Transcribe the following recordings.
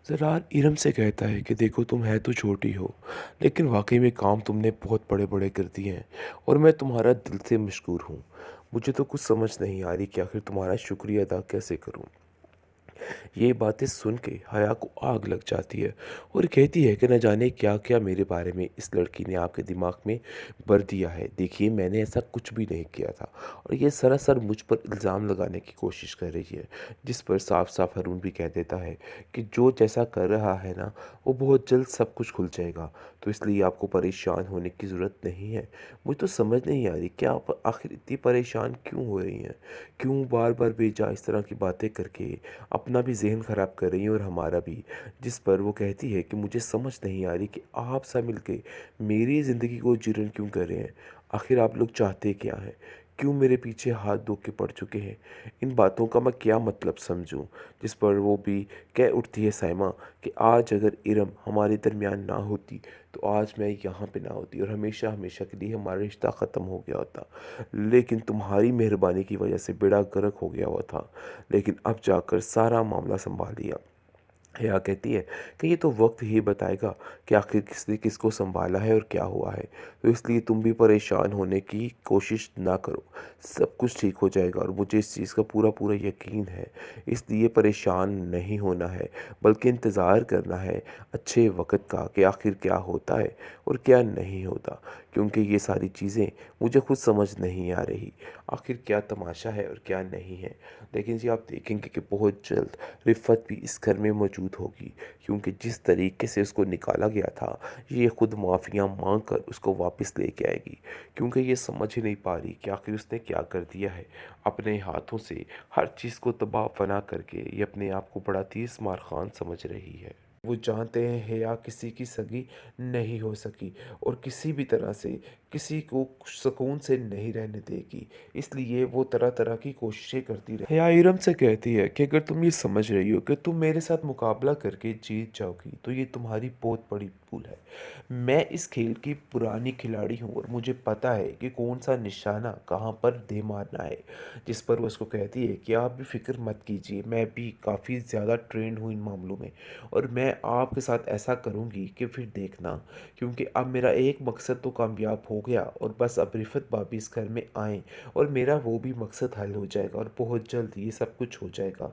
ज़रार इरम से कहता है कि देखो तुम है तो छोटी हो, लेकिन वाकई में काम तुमने बहुत बड़े बड़े कर दिए हैं और मैं तुम्हारा दिल से मशकूर हूँ। मुझे तो कुछ समझ नहीं आ रही कि आखिर तुम्हारा शुक्रिया अदा कैसे करूँ। ये बातें सुन के हया को आग लग जाती है और कहती है कि न जाने क्या क्या मेरे बारे में इस लड़की ने आपके दिमाग में भर दिया है। देखिए, मैंने ऐसा कुछ भी नहीं किया था और ये सरासर मुझ पर इल्ज़ाम लगाने की कोशिश कर रही है, जिस पर साफ साफ हरून भी कह देता है कि जो जैसा कर रहा है ना, वो बहुत जल्द सब कुछ खुल जाएगा, तो इसलिए आपको परेशान होने की ज़रूरत नहीं है। मुझे तो समझ नहीं आ रही कि आप आखिर इतनी परेशान क्यों हो रही हैं, क्यों बार बार बेजा इस तरह की बातें करके अपना भी ज़हन ख़राब कर रही हैं और हमारा भी। जिस पर वो कहती है कि मुझे समझ नहीं आ रही कि आप सब मिलके मेरी ज़िंदगी को जीर्ण क्यों कर रहे हैं। आखिर आप लोग चाहते क्या हैं? क्यों मेरे पीछे हाथ धो के पड़ चुके हैं? इन बातों का मैं क्या मतलब समझूं? जिस पर वो भी कह उठती है साइमा कि आज अगर इरम हमारे दरमियान ना होती तो आज मैं यहाँ पे ना होती और हमेशा हमेशा के लिए हमारा रिश्ता ख़त्म हो गया होता। लेकिन तुम्हारी मेहरबानी की वजह से बेड़ा गर्क हो गया हुआ था। लेकिन अब जाकर सारा मामला सँभाल लिया। हया कहती है कि ये तो वक्त ही बताएगा कि आखिर किसने किसको सँभाला है और क्या हुआ है। तो इसलिए तुम भी परेशान होने की कोशिश ना करो। सब कुछ ठीक हो जाएगा और मुझे इस चीज़ का पूरा पूरा यकीन है। इसलिए परेशान नहीं होना है, बल्कि इंतज़ार करना है अच्छे वक़्त का कि आखिर क्या होता है और क्या नहीं होता। क्योंकि ये सारी चीज़ें मुझे खुद समझ नहीं आ रही। आखिर क्या तमाशा है और क्या नहीं है। लेकिन जी आप देखेंगे कि बहुत जल्द रिफ़त भी इस घर में मौजूद होगी, क्योंकि जिस तरीके से उसको निकाला गया था, ये खुद माफ़िया मांग कर उसको वापस लेके आएगी। क्योंकि ये समझ ही नहीं पा रही कि आखिर उसने क्या कर दिया है। अपने हाथों से हर चीज़ को तबाह फना करके ये अपने आप को बड़ा तीस मार खान समझ रही है। वो जानते हैं हया किसी की सगी नहीं हो सकी और किसी भी तरह से किसी को सुकून से नहीं रहने देगी। इसलिए वो तरह तरह की कोशिशें करती रहे। हया इरम से कहती है कि अगर तुम ये समझ रही हो कि तुम मेरे साथ मुकाबला करके जीत जाओगी तो ये तुम्हारी बहुत बड़ी भूल है। मैं इस खेल की पुरानी खिलाड़ी हूँ और मुझे पता है कि कौन सा निशाना कहाँ पर दे मारना है। जिस पर वो उसको कहती है कि आप भी फ़िक्र मत कीजिए, मैं भी काफ़ी ज़्यादा ट्रेंड हूँ इन मामलों में और मैं आपके साथ ऐसा करूँगी कि फिर देखना। क्योंकि अब मेरा एक मकसद तो कामयाब हो गया और बस अब रिफ़त भाभी इस घर में आएँ और मेरा वो भी मकसद हल हो जाएगा और बहुत जल्द ये सब कुछ हो जाएगा।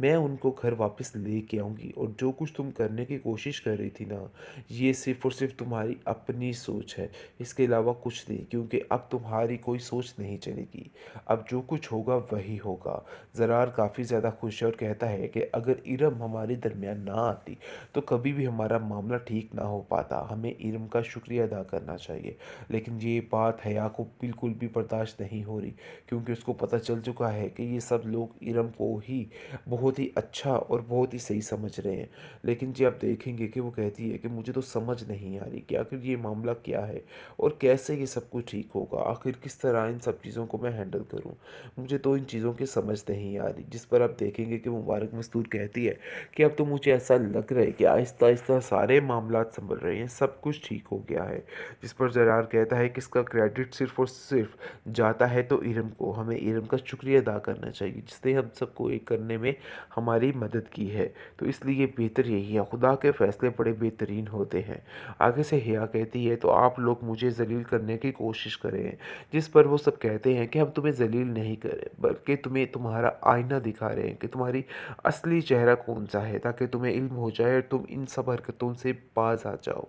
मैं उनको घर वापस लेके आऊँगी और जो कुछ तुम करने की कोशिश कर रही थी ना, ये सिर्फ़ और सिर्फ़ तुम्हारी अपनी सोच है, इसके अलावा कुछ नहीं। क्योंकि अब तुम्हारी कोई सोच नहीं चलेगी, अब जो कुछ होगा वही होगा। ज़रार काफ़ी ज़्यादा खुश है और कहता है कि अगर इरम हमारे दरमियान ना आती तो कभी भी हमारा मामला ठीक ना हो पाता। हमें इरम का शुक्रिया अदा करना चाहिए। लेकिन ये बात हया को बिल्कुल भी बर्दाश्त नहीं हो रही, क्योंकि उसको पता चल चुका है कि ये सब लोग इरम को ही बहुत ही अच्छा और बहुत ही सही समझ रहे हैं। लेकिन जी आप देखेंगे कि वो कहती है कि मुझे तो समझ नहीं आ रही कि आखिर ये मामला क्या है और कैसे ये सब कुछ ठीक होगा। आखिर किस तरह इन सब चीज़ों को मैं हैंडल करूँ, मुझे तो इन चीज़ों की समझ नहीं आ रही। जिस पर आप देखेंगे कि मुबारक मस्तूर कहती है कि अब तो मुझे ऐसा लग रहा है कि आहिस्ता आहिस्ता सारे मामलात संभल रहे हैं, सब कुछ ठीक हो गया है। जिस पर ज़रार कहता है कि इसका क्रेडिट सिर्फ़ और सिर्फ जाता है तो इरम को, हमें इरम का शुक्रिया अदा करना चाहिए जिसने हम सबको एक करने में हमारी मदद की है। तो इसलिए बेहतर यही है, खुदा के फ़ैसले बड़े बेहतरीन होते हैं। आगे से हिया कहती है तो आप लोग मुझे ज़लील करने की कोशिश कर रहे हैं। जिस पर वो सब कहते हैं कि हम तुम्हें ज़लील नहीं कर रहे, बल्कि तुम्हें तुम्हारा आईना दिखा रहे हैं कि तुम्हारी असली चेहरा कौन-सा है, ताकि तुम्हें इल्म हो जाए और तुम इन सब हरकतों से बाज़ आ जाओ।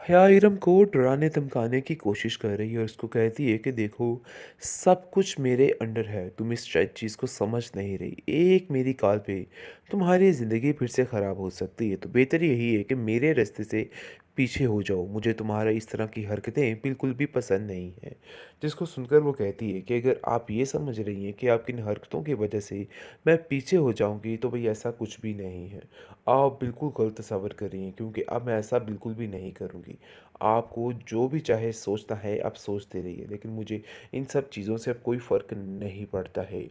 हया इरम को डराने धमकाने की कोशिश कर रही है और उसको कहती है कि देखो, सब कुछ मेरे अंडर है, तुम इस शायद चीज़ को समझ नहीं रही। एक मेरी कॉल पे तुम्हारी ज़िंदगी फिर से ख़राब हो सकती है, तो बेहतर यही है कि मेरे रास्ते से पीछे हो जाओ। मुझे तुम्हारा इस तरह की हरकतें बिल्कुल भी पसंद नहीं हैं। जिसको सुनकर वो कहती है कि अगर आप ये समझ रही हैं कि आपकी इन हरकतों की वजह से मैं पीछे हो जाऊँगी, तो भई ऐसा कुछ भी नहीं है। आप बिल्कुल गलत तसव्वुर कर रही हैं, क्योंकि अब मैं ऐसा बिल्कुल भी नहीं करूँगी। आपको जो भी चाहे सोचना है आप सोचते रहिए, लेकिन मुझे इन सब चीज़ों से अब कोई फ़र्क नहीं पड़ता है।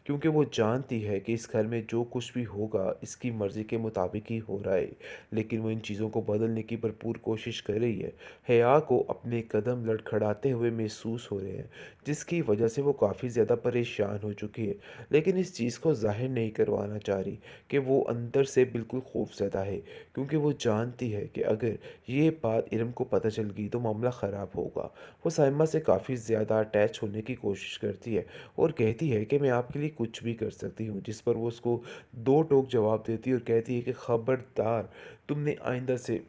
क्योंकि वो जानती है कि इस घर में जो कुछ भी होगा इसकी मर्ज़ी के मुताबिक ही हो रहा है, लेकिन वो इन चीज़ों को बदलने की भरपूर कोशिश कर रही है। हया को अपने कदम लड़खड़ाते हुए महसूस हो रहे हैं, जिसकी वजह से वो काफ़ी ज़्यादा परेशान हो चुकी है, लेकिन इस चीज़ को ज़ाहिर नहीं करवाना चाह रही कि वो अंदर से बिल्कुल खौफज़दा है, क्योंकि वो जानती है कि अगर ये बात इरम को पता चल गई तो मामला ख़राब होगा। वो साइमा से काफ़ी ज़्यादा अटैच होने की कोशिश करती है और कहती है कि मैं आपके लिए कुछ भी कर सकती हूँ, जिस पर वो उसको दो टोक जवाब देती है और कहती है कि खबरदार, तुमने आइंदा से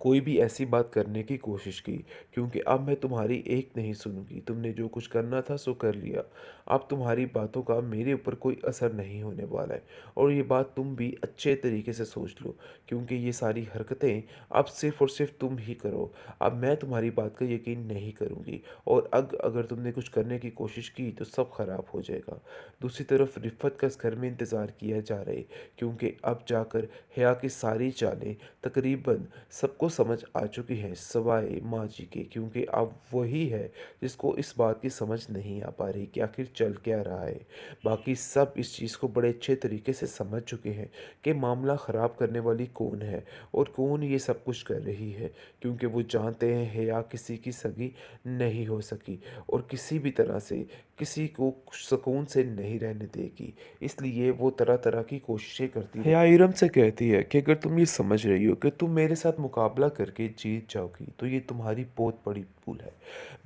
कोई भी ऐसी बात करने की कोशिश की, क्योंकि अब मैं तुम्हारी एक नहीं सुनूंगी। तुमने जो कुछ करना था सो कर लिया। अब तुम्हारी बातों का मेरे ऊपर कोई असर नहीं होने वाला है, और ये बात तुम भी अच्छे तरीके से सोच लो, क्योंकि ये सारी हरकतें अब सिर्फ़ और सिर्फ़ तुम ही करो। अब मैं तुम्हारी बात का यकीन नहीं करूँगी, और अगर तुमने कुछ करने की कोशिश की तो सब ख़राब हो जाएगा। दूसरी तरफ रिफ़्फ़त का इस घर में इंतज़ार किया जा रहा है, क्योंकि अब जाकर हया की सारी चालें तकरीबन सबको समझ आ चुकी हैं, सिवाय माँ जी के, क्योंकि अब वही है जिसको इस बात की समझ नहीं आ पा रही कि आखिर चल क्या रहा है। बाकी सब इस चीज़ को बड़े अच्छे तरीके से समझ चुके हैं कि मामला ख़राब करने वाली कौन है और कौन ये सब कुछ कर रही है, क्योंकि वो जानते हैं हया किसी की सगी नहीं हो सकी और किसी भी तरह से किसी को सुकून से नहीं रहने देगी। इसलिए वो तरह तरह की कोशिशें करती रहती है। हया इरम से कहती है कि अगर तुम ये समझ रही हो कि तुम मेरे साथ मुकाबला करके जीत जाओगी तो ये तुम्हारी बहुत बड़ी भूल है।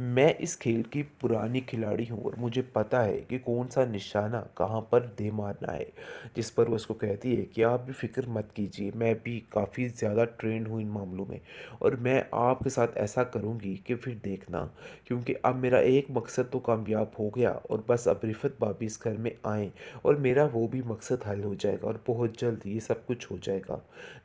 मैं इस खेल की पुरानी खिलाड़ी हूँ और मुझे पता है कि कौन सा निशाना कहाँ पर दे मारना है। जिस पर वो उसको कहती है कि आप भी फिक्र मत कीजिए, मैं भी काफ़ी ज़्यादा ट्रेंड हूँ इन मामलों में, और मैं आपके साथ ऐसा करूँगी कि फिर देखना, क्योंकि अब मेरा एक मकसद तो कामयाब हो गया और बस अब रिफत भाभी इस घर में आएँ और मेरा वो भी मकसद हल हो जाएगा और बहुत जल्द ये सब कुछ हो जाएगा।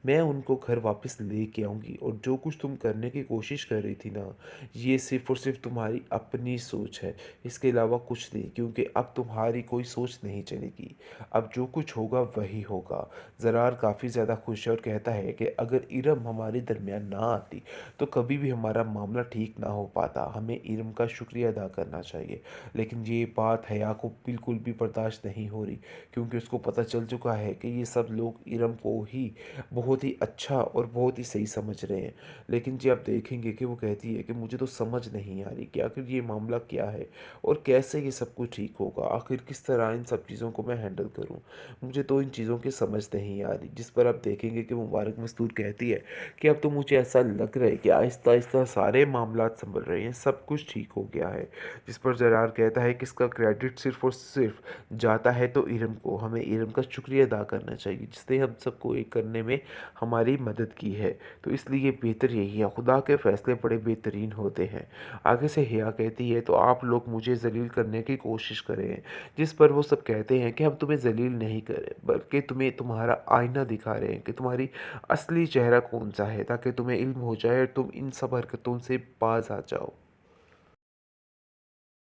मैं उनको घर वापस लेके आऊँगी, और जो कुछ तुम करने की कोशिश कर रही थी ना, ये सिर्फ़ और सिर्फ़ तुम्हारी अपनी सोच है, इसके अलावा कुछ नहीं, क्योंकि अब तुम्हारी कोई सोच नहीं चलेगी। अब जो कुछ होगा वही होगा। ज़रार काफ़ी ज़्यादा खुश है और कहता है कि अगर इरम हमारे दरमियान ना आती तो कभी भी हमारा मामला ठीक ना हो पाता। हमें इरम का शुक्रिया अदा करना चाहिए। लेकिन ये बात हया को बिल्कुल भी बर्दाश्त नहीं हो रही, क्योंकि उसको पता चल चुका है कि ये सब लोग इरम को ही बहुत ही अच्छा और बहुत ही सही समझ रहे हैं। लेकिन जी आप देखेंगे कि वो कहती है कि मुझे तो समझ नहीं आ रही कि आखिर ये मामला क्या है और कैसे ये सब कुछ ठीक होगा। आखिर किस तरह इन सब चीज़ों को मैं हैंडल करूँ, मुझे तो इन चीज़ों की समझ नहीं आ रही। जिस पर आप देखेंगे कि मुबारक मस्तूर कहती है कि अब तो मुझे ऐसा लग रहा है कि आहिस्ता आहिस्ता सारे मामला संभल रहे हैं, सब कुछ ठीक हो गया है। जिस पर जरार कहता है कि इसका क्रेडिट सिर्फ़ और सिर्फ़ जाता है तो इरम को, हमें इरम का शुक्रिया अदा करना चाहिए जिसने हम सबको एक करने में हमारी मदद की है। तो इसलिए बेहतर यही है, खुदा के फ़ैसले बड़े बेहतरीन होते हैं। आगे से हिया कहती है तो आप लोग मुझे ज़लील करने की कोशिश कर रहे हैं। जिस पर वो सब कहते हैं कि हम तुम्हें ज़लील नहीं कर रहे, बल्कि तुम्हें तुम्हारा आईना दिखा रहे हैं कि तुम्हारी असली चेहरा कौन सा है, ताकि तुम्हें इल्म हो जाए और तुम इन सब हरकतों से बाज आ जाओ।